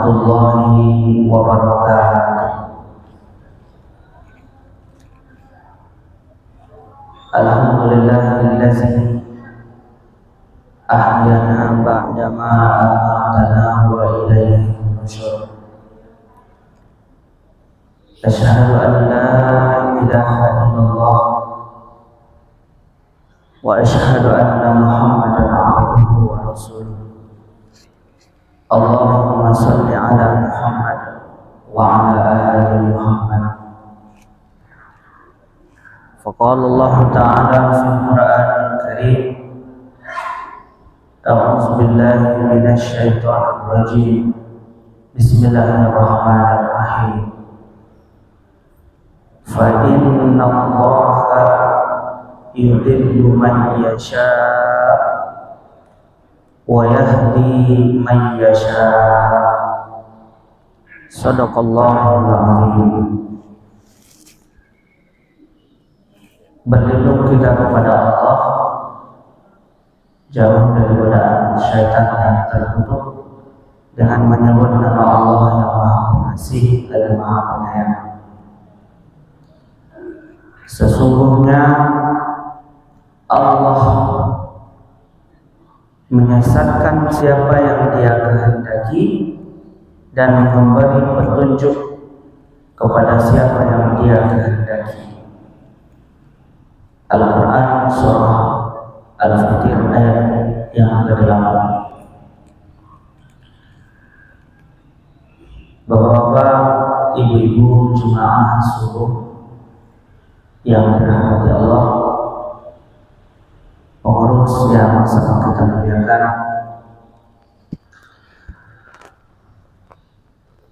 warahmatullahi wabarakatuh. Alhamdulillahillazi ahyana ba'dama amatana wa ilaihi nusyur. Asyhadu an la ilaha illallah wa asyhadu anna Muhammadan abduhu wa rasuluh. Allahumma salli ala Muhammad wa ala ali Muhammad. Faqala Allah ta'ala fil Qur'anil Karim, a'udzu billahi minasy syaithanir rajim. Bismillahirrahmanirrahim. Fa inna Allaha yudhillu man yasha wa yahdi man yasha. Shadaqallahul azim. Berlindung kita kepada Allah, jauh dari godaan syaitan yang terkutuk, dengan menyebut nama Allah yang Maha Pengasih dan Maha Penyayang. Sesungguhnya Allah menyesatkan siapa yang Dia kehendaki dan memberi petunjuk kepada siapa yang Dia kehendaki. Al-Quran Surah Al-Fatir ayat yang ke-8. Bapak-bapak, ibu-ibu jemaah subuh yang dirahmati Allah, pengurus yang sangat kita muliakan,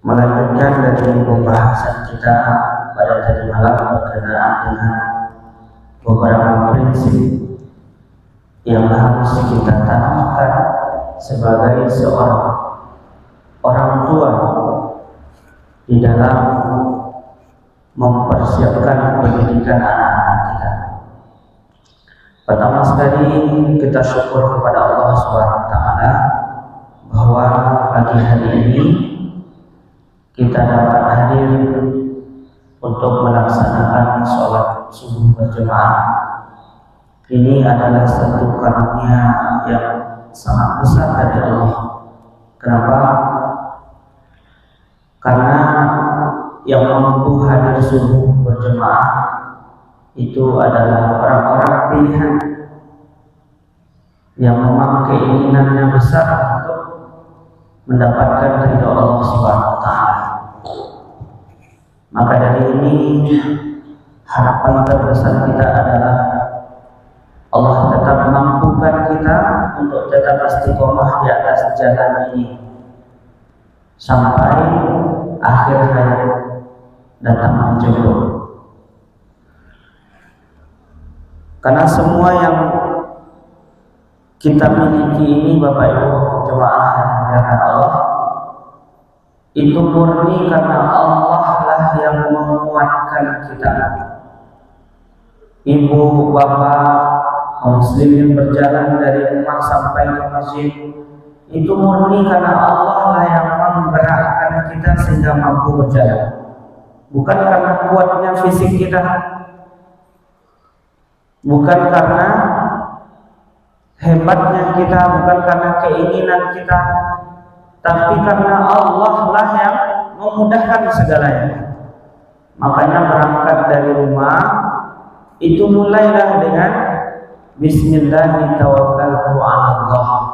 melanjutkan dari pembahasan kita pada tadi malam berkenaan dengan beberapa prinsip yang harus kita tanamkan sebagai seorang orang tua di dalam mempersiapkan pendidikan anak-anak kita. Pertama sekali kita syukur kepada Allah SWT bahwa pagi hari ini kita dapat hadir untuk melaksanakan sholat subuh berjamaah. Ini adalah satu karunia yang sangat besar dari Allah. Kenapa? Karena yang mampu hadir subuh berjamaah itu adalah orang-orang pilihan yang memang keinginannya besar untuk mendapatkan ridho Allah SWT. Maka dari ini harapan terbesar kita adalah Allah tetap mampukan kita untuk tetap istiqomah di atas jalan ini sampai akhir hayat datang menjemput. Karena semua yang kita miliki ini, Bapak Ibu jemaah yang dimuliakan Allah, itu murni karena Allah lah yang menguatkan kita. Ibu, bapak, muslimin berjalan dari rumah sampai ke masjid, itu murni karena Allah lah yang menggerakkan kita sehingga mampu berjalan. Bukan karena kuatnya fisik kita, bukan karena hebatnya kita, bukan karena keinginan kita, tapi karena Allah lah yang memudahkan segalanya. Makanya berangkat dari rumah itu mulailah dengan Bismillahirrahmanirrahim.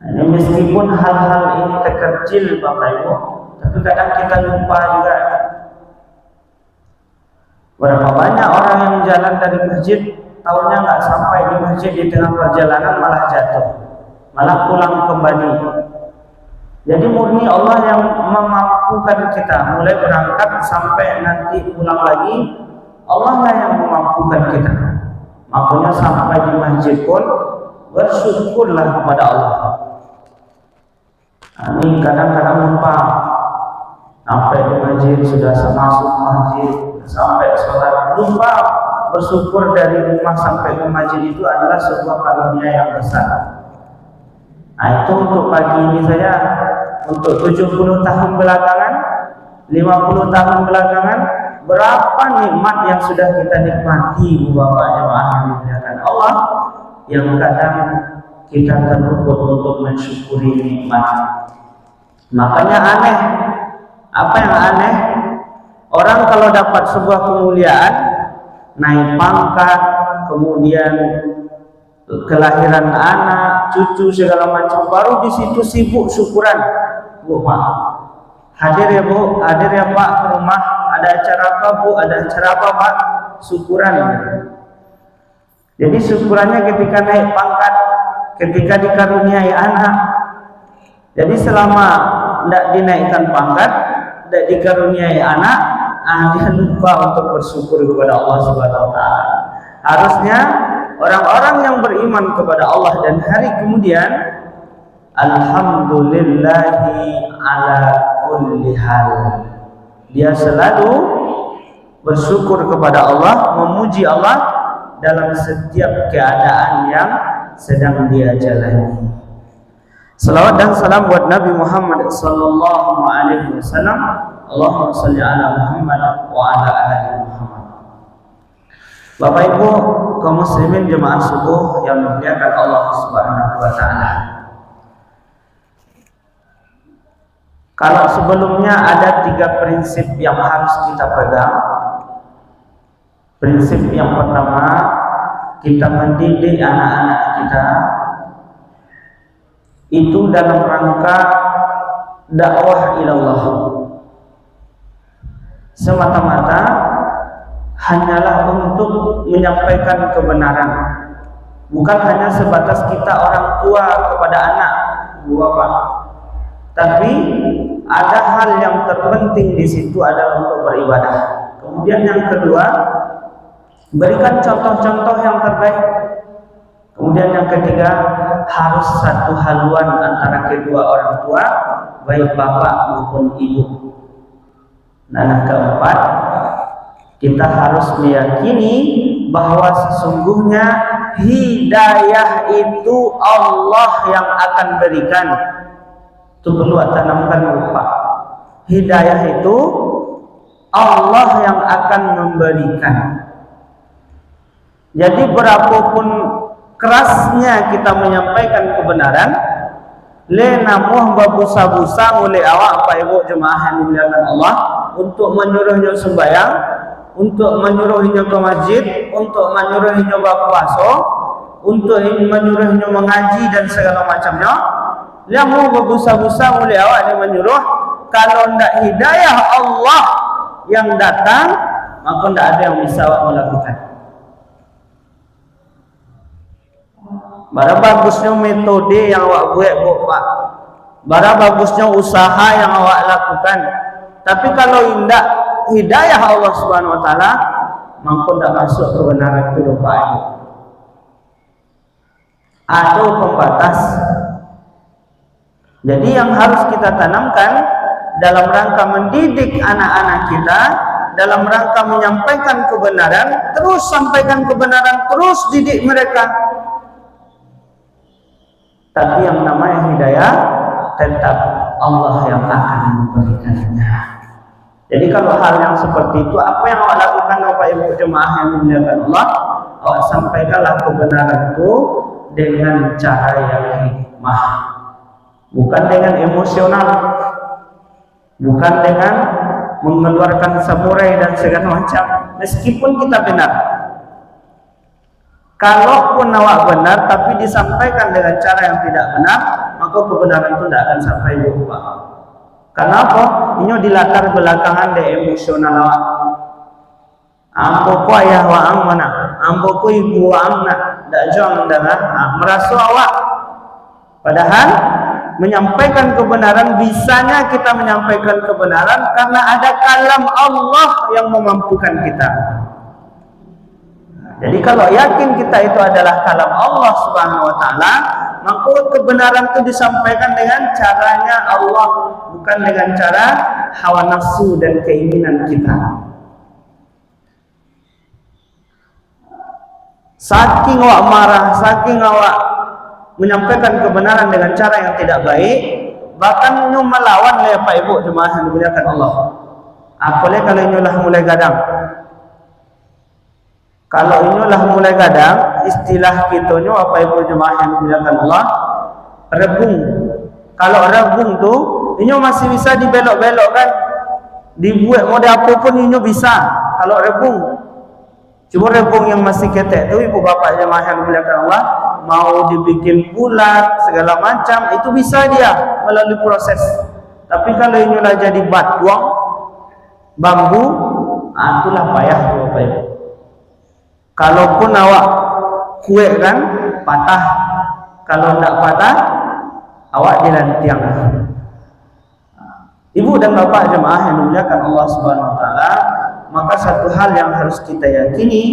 Ini meskipun hal-hal ini terkecil Bapak Ibu, tapi kadang kita lupa juga. Berapa banyak orang yang jalan dari masjid, tahunya nggak sampai di masjid, di tengah perjalanan malah jatuh, malah pulang kembali. Jadi murni Allah yang memampukan kita mulai berangkat sampai nanti pulang lagi, Allah lah yang memampukan kita. Makanya sampai di masjid pun bersyukurlah kepada Allah. Ini kadang-kadang lupa. Sampai di masjid sudah masuk masjid, sampai sholat lupa bersyukur dari rumah sampai ke masjid itu adalah sebuah karunia yang besar. Nah, itu untuk pagi ini saya untuk 70 tahun belakangan, 50 tahun belakangan, berapa nikmat yang sudah kita nikmati, Bapak jemaah yang dimuliakan Allah, yang kadang kita terluput untuk mensyukuri nikmat. Makanya aneh. Apa yang aneh? Orang kalau dapat sebuah kemuliaan, naik pangkat, kemudian kelahiran anak, cucu segala macam, baru di situ sibuk syukuran. Bu, Pak, hadir ya Bu, hadir ya Pak ke rumah, ada acara apa Bu, ada acara apa Pak? Syukuran. Jadi syukurannya ketika naik pangkat, ketika dikaruniai anak. Jadi selama tidak dinaikkan pangkat, tidak dikaruniai anak, dia lupa untuk bersyukur kepada Allah Subhanahu wa taala. Harusnya orang-orang yang beriman kepada Allah dan hari kemudian, alhamdulillahi ala kulli hal. Dia selalu bersyukur kepada Allah, memuji Allah dalam setiap keadaan yang sedang dia jalani. Salawat dan salam buat Nabi Muhammad sallallahu alaihi wasallam. Allahumma shalli ala Muhammad wa ala ali Muhammad. Bapak Ibu kaum muslimin jemaah subuh yang dimuliakan Allah Subhanahu wa taala. Kalau sebelumnya ada 3 prinsip yang harus kita pegang. Prinsip yang pertama, kita mendidik anak-anak kita itu dalam rangka dakwah ilallah, semata-mata hanyalah untuk menyampaikan kebenaran, bukan hanya sebatas kita orang tua kepada anak, Bu Bapak, tapi ada hal yang terpenting di situ adalah untuk beribadah. Kemudian yang kedua, berikan contoh-contoh yang terbaik. Kemudian yang ketiga, harus satu haluan antara kedua orang tua, baik bapak maupun ibu. Dan yang keempat, kita harus meyakini bahwa sesungguhnya hidayah itu Allah yang akan berikan. Itu perlu tanamkan Bapak. Hidayah itu Allah yang akan memberikan. Jadi berapapun kerasnya kita menyampaikan kebenaran, le namuh babusa-busa oleh awak Pak Ibu jemaah yang dimuliakan Allah, untuk menyuruhnya sembahyang, untuk menyuruhnya ke masjid, untuk menyuruhnya berpuasa, untuk menyuruhnya mengaji dan segala macamnya. Dia mau berbusa-busa oleh awak yang menyuruh, kalau tidak hidayah Allah yang datang, maka tidak ada yang bisa awak melakukan. Bara bagusnya metode yang awak buat Pak, bara bagusnya usaha yang awak lakukan, tapi kalau tidak hidayah Allah Subhanahu wa taala, maka tidak masuk kebenaran itu Pak. Ada pembatas. Jadi yang harus kita tanamkan dalam rangka mendidik anak-anak kita, dalam rangka menyampaikan kebenaran, terus sampaikan kebenaran, terus didik mereka. Tapi yang namanya hidayah tetap Allah yang akan memberikannya. Jadi kalau hal yang seperti itu, apa yang awak lakukan Bapak Ibu jemaah yang dimuliakan Allah, awak sampaikanlah kebenaran itu dengan cara yang hikmah, bukan dengan emosional, bukan dengan mengeluarkan samurai dan segala macam. Meskipun kita benar, kalaupun awak benar tapi disampaikan dengan cara yang tidak benar, maka kebenaran itu tidak akan sampai jumpa. Kenapa? Ini dilatar belakangan dari emosional awak. Ambo ko ayah wa amana, ambo ko ibu wa amna, tidak jauh dengan merasa awak. Padahal menyampaikan kebenaran, bisanya kita menyampaikan kebenaran karena ada kalam Allah yang memampukan kita. Jadi kalau yakin kita itu adalah kalam Allah Subhanahu wa taala, maka kebenaran itu disampaikan dengan caranya Allah, bukan dengan cara hawa nafsu dan keinginan kita. Saking awak marah, saking awak menyampaikan kebenaran dengan cara yang tidak baik, bahkan inyo melawan le Pak Ibu jemaah yang dimuliakan Allah. Apalagi kalau inyo lah mulai gadang. Kalau inyo lah mulai gadang, istilah kita nyo apa Ibu jemaah yang dimuliakan Allah, rebung. Kalau rebung tu inyo masih bisa dibelok-belokkan, dibuat model apa pun inyo bisa. Kalau rebung, cuma rebung yang masih ketek tu ibu bapak jemaah yang dimuliakan Allah, mau dibikin bulat segala macam itu bisa dia melalui proses. Tapi kalau inyo lah jadi batuang bambu, itulah payah tu bapak ibu. Kalaupun awak kuek kan patah, kalau tidak patah awak dilantiang. Ibu dan bapak jemaah yang dimuliakan Allah Subhanahu wa taala, maka satu hal yang harus kita yakini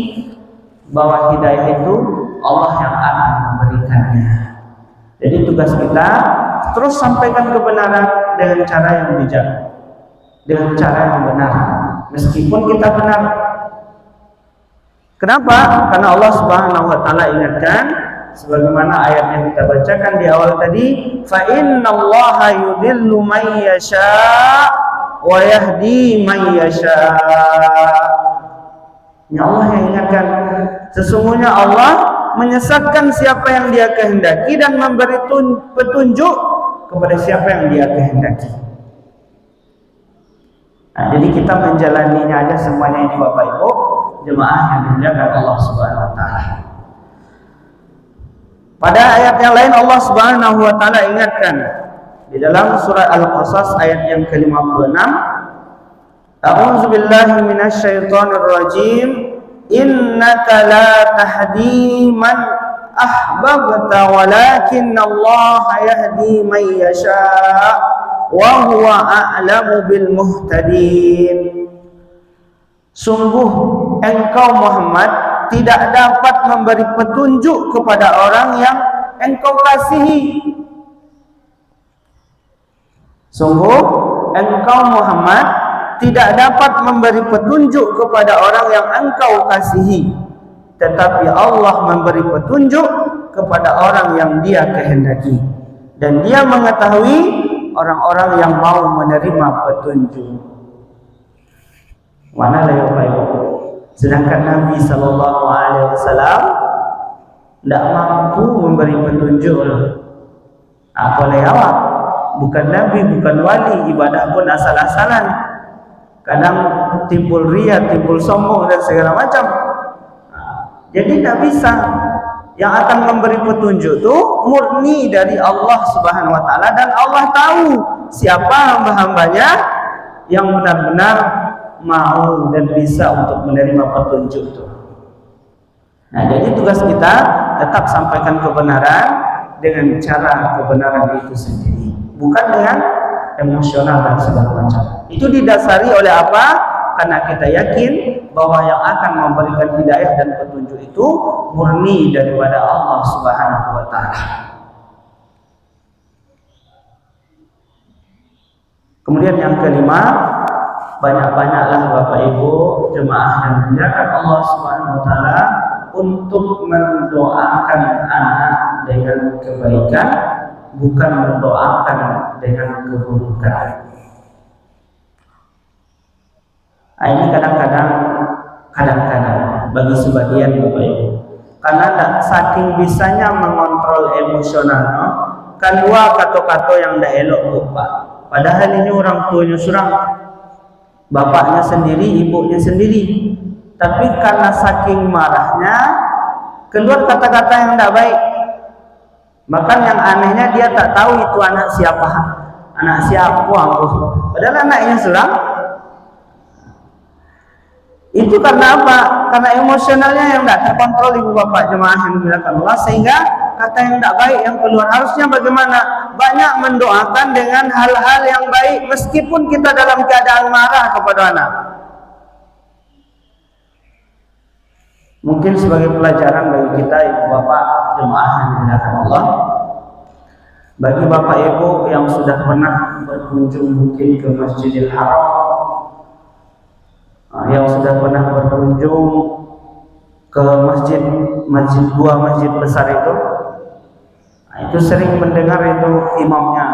bahwa hidayah itu Allah yang akan memberikannya. Jadi tugas kita terus sampaikan kebenaran dengan cara yang bijak, dengan cara yang benar, meskipun kita benar. Kenapa? Karena Allah Subhanahu wa taala ingatkan sebagaimana ayat yang kita bacakan di awal tadi, fa innallaha yudhillu may yasha wa yahdi may yasha. Ya Allah yang ingatkan, sesungguhnya Allah menyesatkan siapa yang Dia kehendaki dan memberi petunjuk kepada siapa yang Dia kehendaki. Nah, jadi kita menjalaninya aja semuanya ini Bapak Ibu jemaah yang dimuliakan Allah Subhanahu wa taala. Pada ayat yang lain Allah Subhanahu wa taala ingatkan di dalam surah Al-Qasas ayat yang ke-56, A'udzu billahi minasyaitonir rajim, innaka la tahdi man ahbabta walakinnallaha yahdi man yasha wa huwa a'lamu bil muhtadin. Sungguh engkau Muhammad tidak dapat memberi petunjuk kepada orang yang engkau kasihi. Sungguh engkau Muhammad tidak dapat memberi petunjuk kepada orang yang engkau kasihi, tetapi Allah memberi petunjuk kepada orang yang Dia kehendaki, dan Dia mengetahui orang-orang yang mau menerima petunjuk. Mana lah Bapak Ibu? Sedangkan Nabi sallallahu alaihi wasallam tidak mampu memberi petunjuk. Apalagi awak bukan nabi, bukan wali, ibadah pun asal-asalan. Kadang timbul riya, timbul sombong dan segala macam. Jadi tidak bisa. Yang akan memberi petunjuk itu murni dari Allah Subhanahu wa taala, dan Allah tahu siapa hamba-hambanya yang benar-benar mau dan bisa untuk menerima petunjuk itu. Nah, jadi tugas kita tetap sampaikan kebenaran dengan cara kebenaran itu sendiri, bukan dengan emosional dan segala macam. Itu didasari oleh apa? Karena kita yakin bahwa yang akan memberikan hidayah dan petunjuk itu murni daripada Allah Subhanahu wa taala. Kemudian yang kelima, banyak-banyaklah Bapak Ibu jemaah yang dimuliakan Allah Subhanahu wa taala untuk mendoakan anak dengan kebaikan, bukan mendoakan dengan keburukan. Nah, ini kadang-kadang bagi sebagian Bapak Ibu, karena saking bisanya mengontrol emosional, keluar kata-kata yang tidak elok Pak. Padahal ini orang tuanya surang, bapaknya sendiri, ibunya sendiri, tapi karena saking marahnya keluar kata-kata yang tidak baik. Bahkan yang anehnya dia tak tahu itu anak siapa, padahal anaknya surang. Itu karena apa? Karena emosionalnya yang tidak terkontrol ibu bapak jemaah yang dimuliakan Allah, sehingga kata yang tidak baik yang keluar. Harusnya bagaimana? Banyak mendoakan dengan hal-hal yang baik meskipun kita dalam keadaan marah kepada anak. Mungkin sebagai pelajaran bagi kita ibu bapak jemaah yang dimuliakan Allah, bagi bapak ibu yang sudah pernah berkunjung mungkin ke Masjidil Haram, yang sudah pernah berkunjung ke dua masjid besar itu sering mendengar itu imamnya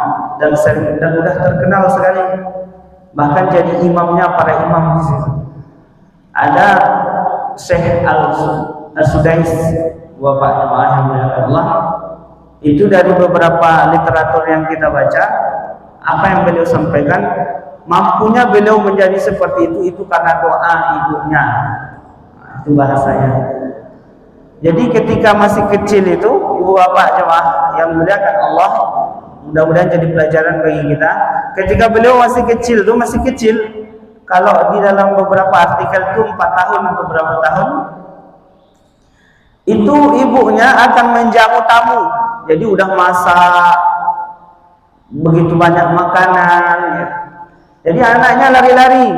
dan sudah terkenal sekali, bahkan jadi imamnya para imam di situ. Ada Syekh Al-Sudais, Bapak jemaah yang dimuliakan Allah. Itu dari beberapa literatur yang kita baca, apa yang beliau sampaikan, mampunya beliau menjadi seperti itu karena doa ibunya. Itu bahasanya. Jadi ketika masih kecil itu, ibu bapak jemaah yang dimuliakan Allah, mudah-mudahan jadi pelajaran bagi kita. Ketika beliau masih kecil, kalau di dalam beberapa artikel itu 4 tahun atau berapa tahun, itu ibunya akan menjamu tamu. Jadi udah masak begitu banyak makanan ya. Jadi anaknya lari-lari,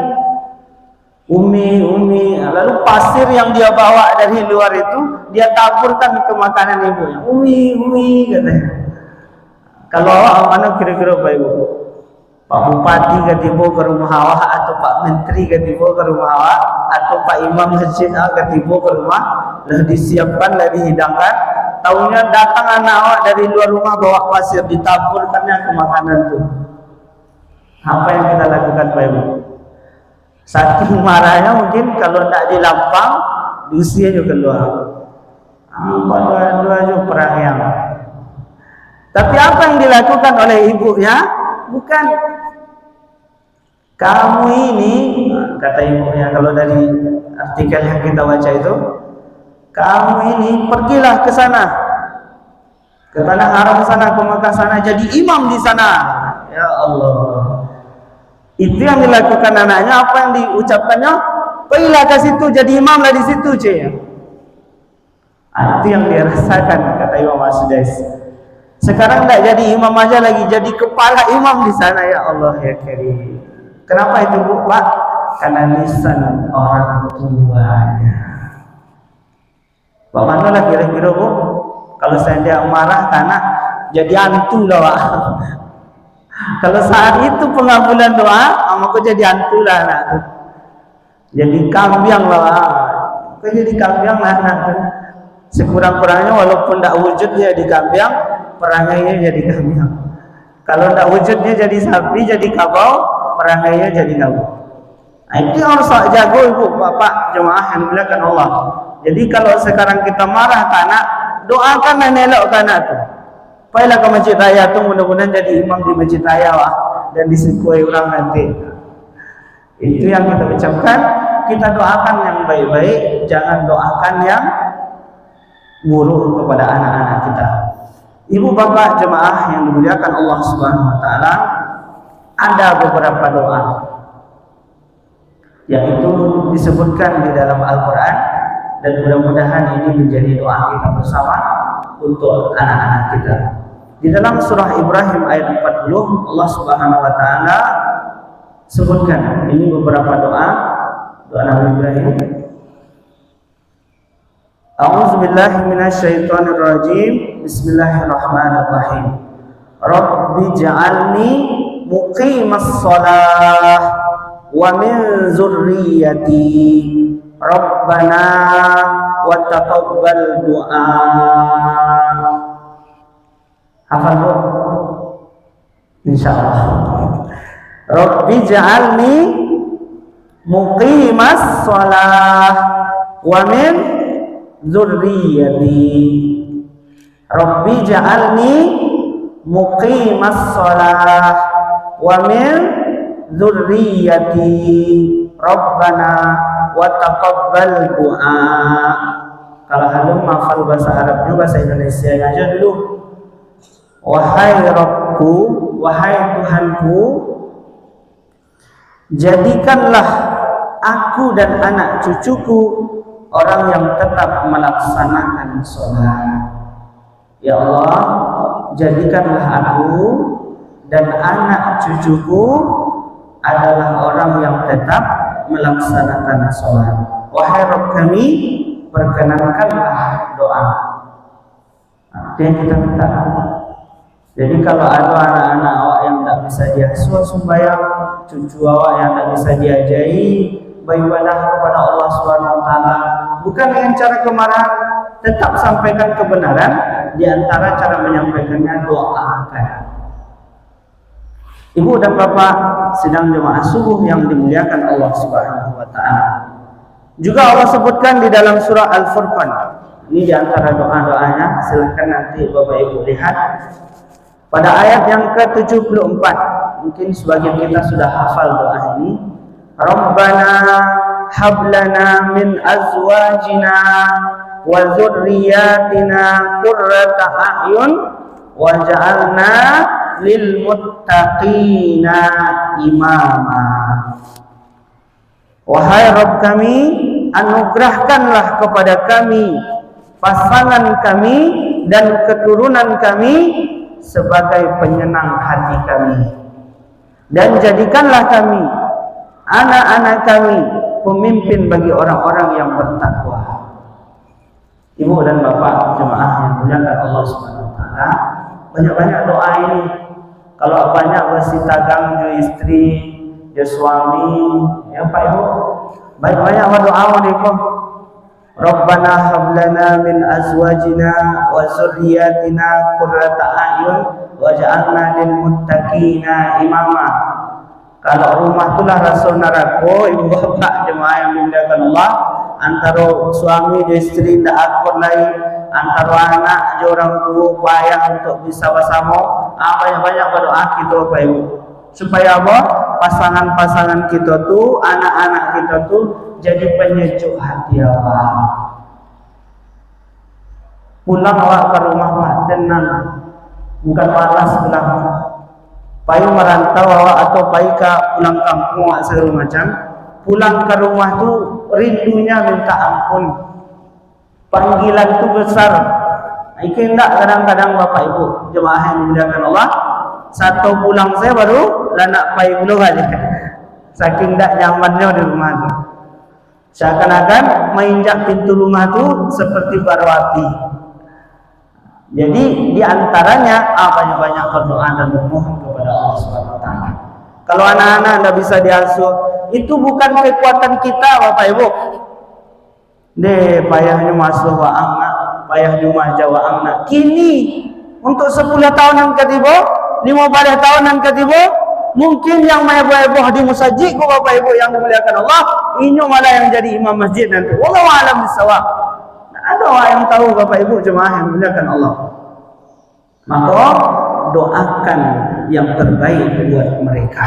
umi, lalu pasir yang dia bawa dari luar itu dia taburkan ke makanan ibunya. Umi katanya. Kalau mana kira-kira Pak Ibu? Pak Bupati ketibo ke rumah awak, atau Pak Menteri ketibo ke rumah awak, atau Pak Imam Masjid ketibo ke rumah, lalu disiapkan, lalu dihidangkan. Tahunya datang anak awak dari luar rumah bawa pasir, ditaburkannya ke makanan itu. Apa yang kita lakukan Pak Ibu? Saking marahnya mungkin kalau tidak dilampang, usia juga keluar. Dua juga perang yang. Tapi apa yang dilakukan oleh ibunya? Bukan, kamu ini, kata ibunya kalau dari artikel yang kita baca itu, kamu ini pergilah ke sana, ke tanah haram sana, ke Mekah sana, jadi imam di sana. Ya Allah, itu yang dilakukan anaknya. Apa yang diucapkannya? Pergilah ke situ, jadi imamlah di situ, cuy. Itu yang dirasakan, kata Imam As-Sudais. Sekarang tidak jadi imam aja lagi, jadi kepala imam di sana. Ya Allah ya Karim. Kenapa itu Bu Pak? Karena lisan orang tuanya. Bagaimana lah kira-kira Bu? Kalau saya dia marah karena jadi hantu lah Pak. Kalau saat itu pengabulan doa, aku jadi hantu lah anak tu. Jadi kambiang lah Pak. Kau jadi kambiang lah anak tu. Sekurang-kurangnya walaupun tidak wujud dia di kambiang, perangainya jadi kambiang. Kalau tidak wujudnya jadi sapi, jadi kabau, perangainya jadi kabau. Nah, itu harus jago ibu bapak jemaah yang dimuliakan Allah. Jadi kalau sekarang kita marah ke anak, doakan dan elok ke anak tu. Pergilah ke masjid raya tu, mudah-mudahan jadi imam di masjid raya wah, dan disekui orang nanti. Itu yang kita ucapkan. Kita doakan yang baik-baik, jangan doakan yang buruk kepada anak-anak kita. Ibu bapak jemaah yang dimuliakan Allah Subhanahu wa taala, ada beberapa doa yaitu disebutkan di dalam Al-Qur'an, dan mudah-mudahan ini menjadi doa kita bersama untuk anak-anak kita. Di dalam surah Ibrahim ayat 40, Allah Subhanahu wa taala sebutkan ini beberapa doa Nabi Ibrahim. A'udzu billahi minasyaitonir rajim. Bismillahirrahmanirrahim. Rabbi ja'alni muqimas shalah wa min dzurriyyati. Rabbana wa taqabbal du'a. Hafal Bu? Insyaallah. Rabbi ja'alni muqimas shalah wa min dzurriyyati. Rabbi ja'alni muqimas shalah wa min dzurriyyati. Rabbana wa taqabbal du'a. Kalau halum hafal bahasa Arabnya, bahasa Indonesia aja dulu. Wahai Rabbku, wahai Tuhanku, jadikanlah aku dan anak cucuku orang yang tetap melaksanakan sholat. Ya Allah, jadikanlah aku dan anak cucuku adalah orang yang tetap melaksanakan sholat. Wahai Rabb kami, perkenankanlah doa. Itu yang kita minta. Jadi kalau ada anak-anak awak yang tidak bisa diasuh sembahyang, cucu awak yang tidak bisa diajari beribadah kepada Allah Subhanahu wa taala, bukan dengan cara kemarahan, tetap sampaikan kebenaran. Di antara cara menyampaikannya, doakan. Ibu dan bapak sidang jemaah subuh yang dimuliakan Allah Subhanahu wa taala. Juga Allah sebutkan di dalam surah Al-Furqan. Ini di antara doa-doanya, silahkan nanti Bapak Ibu lihat. Pada ayat yang ke-74, mungkin sebagian kita sudah hafal doa ini. Rabbana hablana min azwajina wa dzurriyyatina qurrata a'yun waj'alna lil muttaqina imama. Wahai Rabb kami, anugerahkanlah kepada kami pasangan kami dan keturunan kami sebagai penyenang hati kami, dan jadikanlah kami, anak-anak kami, pemimpin bagi orang-orang yang bertakwa. Ibu dan bapak jemaah yang dimuliakan Allah Subhanahu wa taala, banyak-banyak doa ini. Kalau banyak bersitagang jo istri, jo suami, ya Pak Ibu, banyak-banyak berdoa mereka. Rabbana hablana min azwajina wa dzurriyyatina qurrata a'yun waj'alna lil muttaqina imama. Kalau rumah itulah rasul neraka, ibu bapak jemaah yang dimuliakan Allah, antara suami dan istri ndak akur lain, antara anak dan orang tua payah untuk bisa bersama. Banyak-banyak berdoa kita Bapak Ibu, supaya apa? Pasangan-pasangan kita tu, anak-anak kita tu jadi penyejuk hati awak. Pulang awak ke rumah awak tenang, bukan malas pulang. Payu merantau awak atau payu ke pulang kampung awak segala macam, pulang ke rumah tu rindunya minta ampun. Panggilan tu besar. Ikan tak kadang-kadang Bapak Ibu jemaah yang dimuliakan Allah, satu pulang saya baru lah nak payu dulu aja. Saking tak nyamannya di rumah tu. Seakan-akan menginjak pintu rumah tu seperti baru api. Jadi di antaranya banyak-banyak berdoa dan memohon kepada Allah Subhanahu wa taala. Kalau anak-anak tidak bisa diasuh, itu bukan kekuatan kita Bapak Ibu. Payahnya masuk wa anak, payah rumah Jawa anak. Kini untuk 10 tahunan ketiba, 15 tahunan ketiba, mungkin yang meheboh di masjid ko Bapak Ibu yang dimuliakan Allah, ini malah yang jadi imam masjid nanti. Wallahu a'lam bissawab. Ada orang yang tahu Bapak Ibu jemaah yang dimuliakan Allah. Maka doakan yang terbaik buat mereka.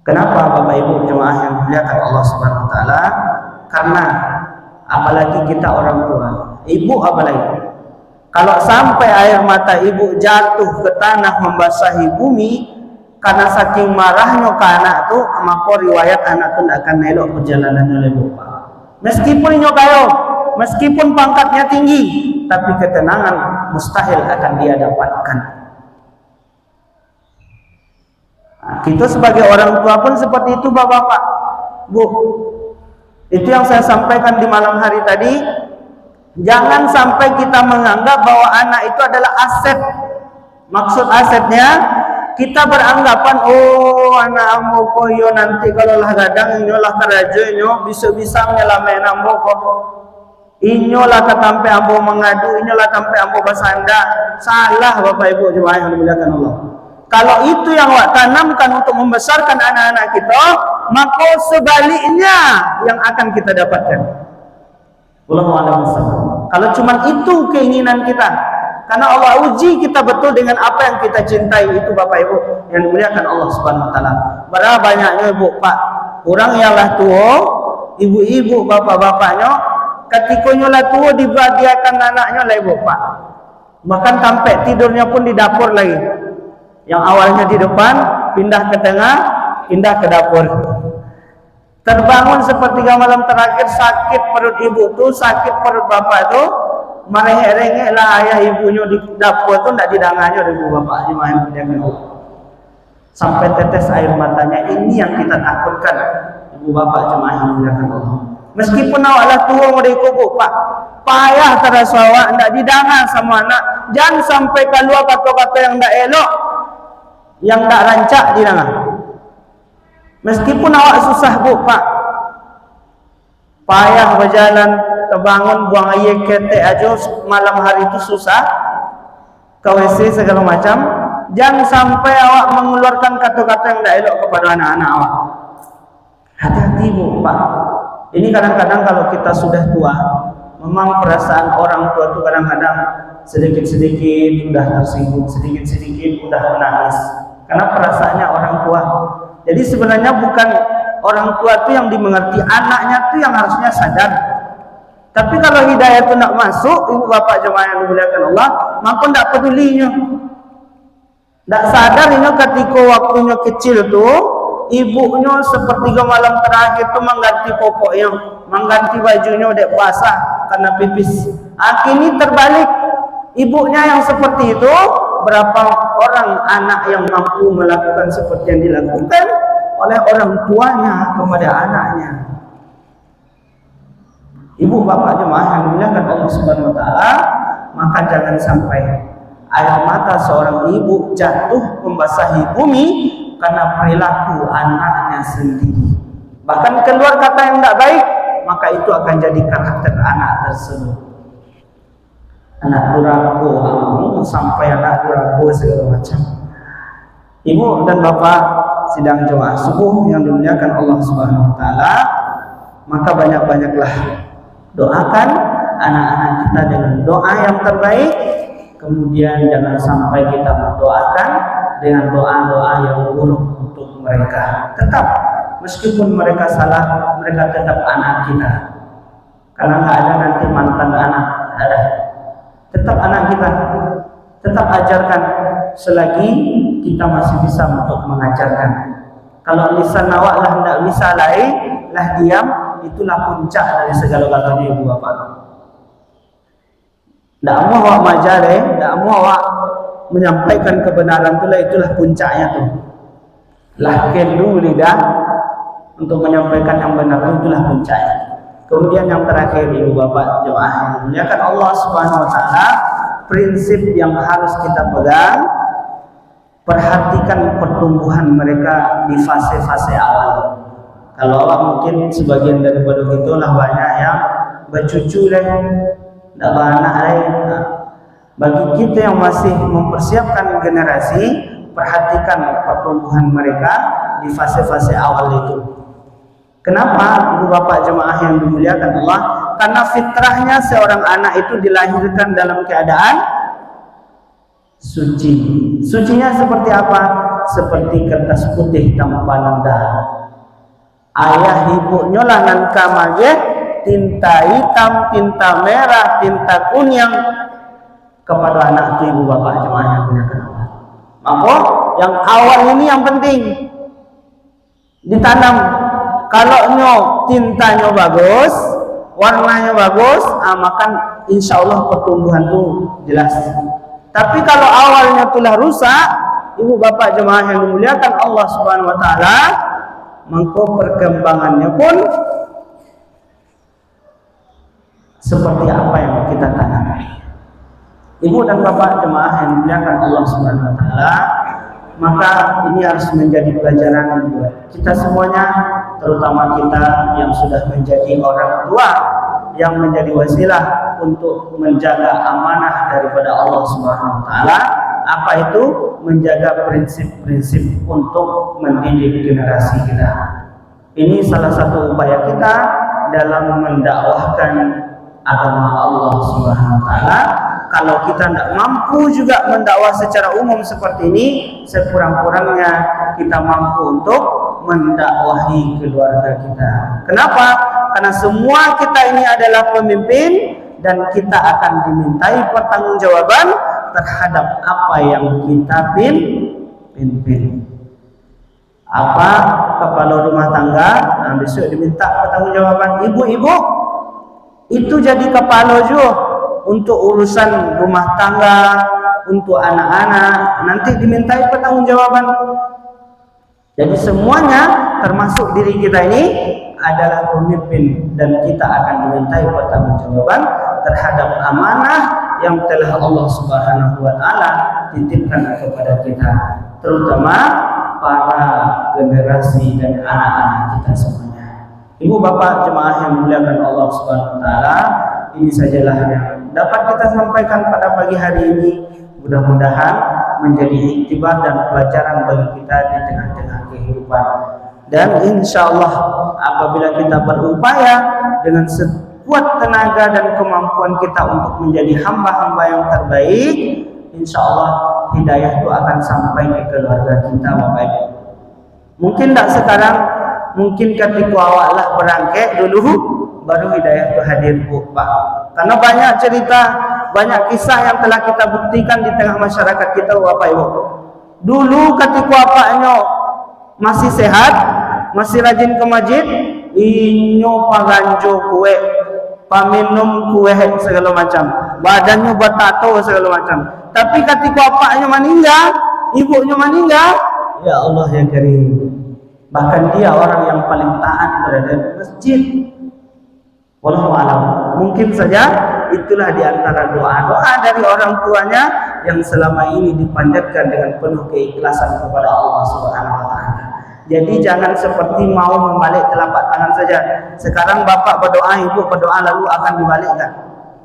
Kenapa Bapak Ibu jemaah yang dimuliakan Allah Subhanahu wa taala? Karena apalagi kita orang tua, ibu apalagi. Kalau sampai air mata ibu jatuh ke tanah membasahi bumi karena saking marahnya ke anak tu, maka riwayat anak tu tidak akan elok perjalanannya oleh bapak. Meskipun inyo kaya, meskipun pangkatnya tinggi, tapi ketenangan mustahil akan dia dapatkan. Kita sebagai orang tua pun seperti itu Bapak-bapak, Bu. Itu yang saya sampaikan di malam hari tadi. Jangan sampai kita menganggap bahwa anak itu adalah aset. Maksud asetnya, kita beranggapan, oh anak ambo koyo nanti kalau lah gadang inyo lah keraja inyo bisa-bisa menyelamatkan ambo kok. Inyo lah ketampe ambo mengadu, inyo lah tampe ambo basanda. Salah Bapak Ibu jemaah yang dimuliakan Allah. Kalau itu yang awak tanamkan untuk membesarkan anak-anak kita, maka sebaliknya yang akan kita dapatkan. Kalau cuma itu keinginan kita, karena Allah uji kita betul dengan apa yang kita cintai, itu Bapak Ibu yang dimuliakan Allah Subhanahu wa taala. Berapa banyaknya Ibu Pak, orang yang lah tua, ibu-ibu, bapak-bapaknya, ketika nyolah tua dibahagiakan anaknya lah Ibu Pak. Bahkan sampai tidurnya pun di dapur lagi. Yang awalnya di depan, pindah ke tengah, pindah ke dapur. Terbangun sepertiga malam terakhir, sakit perut ibu tu, sakit perut bapak tu, merengek-rengek lah ayah ibunya di dapur tu, tidak didangannya ibu bapak sampai tetes air matanya. Ini yang kita takutkan ibu bapak jemaah yang dimuliakan Allah. Meskipun awaklah tua mereka Pak, payah terasa awak tidak didangan sama anak. Jangan sampai keluar kata-kata yang tidak elok, yang tidak rancak didangan. Meskipun awak susah Bu Pak, payah berjalan, terbangun buang air ketek aja malam hari itu susah. ke WC segala macam, jangan sampai awak mengeluarkan kata-kata yang tidak elok kepada anak-anak awak. Hati-hati Bu, Pak. Ini kadang-kadang kalau kita sudah tua, memang perasaan orang tua itu kadang-kadang sedikit-sedikit sudah tersinggung, sedikit-sedikit sudah menangis, karena perasaannya orang tua. Jadi sebenarnya bukan orang tua itu yang dimengerti, anaknya itu yang harusnya sadar. Tapi kalau hidayah itu tidak masuk, ibu bapak jemaah yang dimuliakan Allah, maka tidak pedulinya, tidak sadar ini ketika waktunya kecil tuh, ibunya sepertiga malam terakhir itu mengganti popoknya, mengganti bajunya udah basah karena pipis. Akhirnya terbalik, ibunya yang seperti itu, berapa orang anak yang mampu melakukan seperti yang dilakukan oleh orang tuanya kepada anaknya. Ibu bapak jemaah yang dimuliakan Allah Subhanahu wa taala, maka jangan sampai air mata seorang ibu jatuh membasahi bumi karena perilaku anaknya sendiri. Bahkan keluar kata yang tidak baik, maka itu akan jadi karakter anak tersebut. Anak durhaka, sampai anak durhaka segala macam. Ibu dan bapak sidang jemaah subuh yang dimuliakan Allah Subhanahu wa taala, maka banyak-banyaklah doakan anak-anak kita dengan doa yang terbaik. Kemudian jangan sampai kita mendoakan dengan doa-doa yang buruk untuk mereka. Tetap, meskipun mereka salah, mereka tetap anak kita. Karena nggak ada nanti mantan anak, ada. Tetap anak kita, tetap ajarkan selagi kita masih bisa untuk mengajarkan. Kalau lisan awak lah tidak bisa lain, lah diam, itulah puncak dari segala-galanya ibu bapak. Tidak mau awak majare, tidak mau awak menyampaikan kebenaran itulah puncaknya tuh. Lahir dulu lidah untuk menyampaikan yang benar itulah puncaknya. Kemudian yang terakhir ibu bapak jemaah yang dimuliakan Allah Subhanahu wa taala, prinsip yang harus kita pegang, perhatikan pertumbuhan mereka di fase-fase awal. Kalau awak mungkin sebagian daripada itulah banyak yang bercucu dan tidak beranak lain. Bagi kita yang masih mempersiapkan generasi, perhatikan pertumbuhan mereka di fase-fase awal itu. Kenapa ibu bapak jemaah yang dimuliakan Allah? Karena fitrahnya seorang anak itu dilahirkan dalam keadaan suci. Sucinya seperti apa? Seperti kertas putih tanpa noda. Ayah ibunya lah nan kamage tinta hitam, tinta merah, tinta kuning kepada anak itu ibu bapak jemaah yang dimuliakan Allah. Maka yang awal ini yang penting ditanam. Kalau tintanya bagus, warnanya bagus, maka insya Allah pertumbuhan itu jelas. Tapi kalau awalnya telah rusak, ibu bapak jemaah yang dimuliakan Allah Subhanahu wa taala, maka perkembangannya pun seperti apa yang kita tanam. Ibu dan bapak jemaah yang dimuliakan Allah Subhanahu wa taala, maka ini harus menjadi pelajaran buat kita semuanya, terutama kita yang sudah menjadi orang tua yang menjadi wasilah untuk menjaga amanah daripada Allah Subhanahu wa taala. Apa itu? Menjaga prinsip-prinsip untuk mendidik generasi kita. Ini salah satu upaya kita dalam mendakwahkan agama Allah Subhanahu wa taala. Kalau kita tidak mampu juga mendakwah secara umum seperti ini, sekurang-kurangnya kita mampu untuk mendakwahi keluarga kita. Kenapa? Karena semua kita ini adalah pemimpin dan kita akan dimintai pertanggungjawaban terhadap apa yang kita pimpin. Apa kepala rumah tangga, besok diminta pertanggungjawaban. Ibu-ibu itu jadi kepala juga untuk urusan rumah tangga, untuk anak-anak, nanti dimintai pertanggungjawaban. Jadi semuanya termasuk diri kita ini adalah pemimpin dan kita akan dimintai pertanggungjawaban terhadap amanah yang telah Allah Subhanahu wa taala titipkan kepada kita, terutama para generasi dan anak-anak kita semuanya. Ibu bapak jemaah yang dimuliakan Allah Subhanahu wa taala, ini sajalah yang dapat kita sampaikan pada pagi hari ini. Mudah-mudahan menjadi iktibar dan pelajaran bagi kita di tengah-tengah kehidupan. Dan insya Allah apabila kita berupaya dengan sekuat tenaga dan kemampuan kita untuk menjadi hamba-hamba yang terbaik, insya Allah hidayah itu akan sampai ke keluarga kita, Bapak Ibu. Mungkin tidak sekarang, mungkin ketika awaklah berangkat dulu baru hidayah itu hadir, Bu, Pak. Karena banyak cerita, banyak kisah yang telah kita buktikan di tengah masyarakat kita, Bapak Ibu. Dulu ketika apanya masih sehat, masih rajin ke masjid, inyo paganjo kue, paminum kue segala macam, badannya bertato segala macam. Tapi ketika apanya meninggal, ibunya meninggal, ya Allah ya Karim, bahkan dia orang yang paling taat berada di masjid. Wallahu a'lam. Mungkin saja itulah di antara doa-doa dari orang tuanya yang selama ini dipanjatkan dengan penuh keikhlasan kepada Allah Subhanahu wa taala. Jadi jangan seperti mau membalik telapak tangan saja. Sekarang bapak berdoa, ibu berdoa, lalu akan dibalikkan.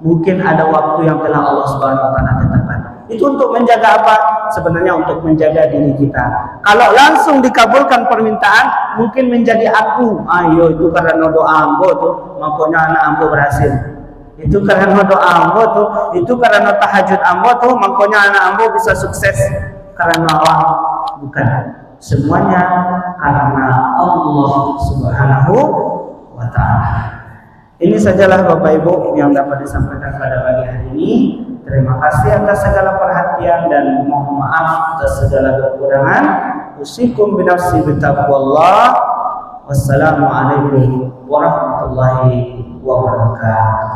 Mungkin ada waktu yang telah Allah Subhanahu wa taala tetapkan. Itu untuk menjaga apa? Sebenarnya untuk menjaga diri kita. Kalau langsung dikabulkan permintaan, mungkin menjadi aku. Ayo, itu karena doa ambo tuh, makanya anak ambo berhasil. Itu karena doa ambo tuh, itu karena tahajud ambo tuh, makanya anak ambo bisa sukses. Karena Allah, bukan. Semuanya karena Allah Subhanahu wa taala. Ini sajalah Bapak Ibu yang dapat disampaikan pada pagi hari ini. Terima kasih atas segala perhatian dan mohon maaf atas segala kekurangan. Usikum binafsi bitaqwallah. Wassalamualaikum warahmatullahi wabarakatuh.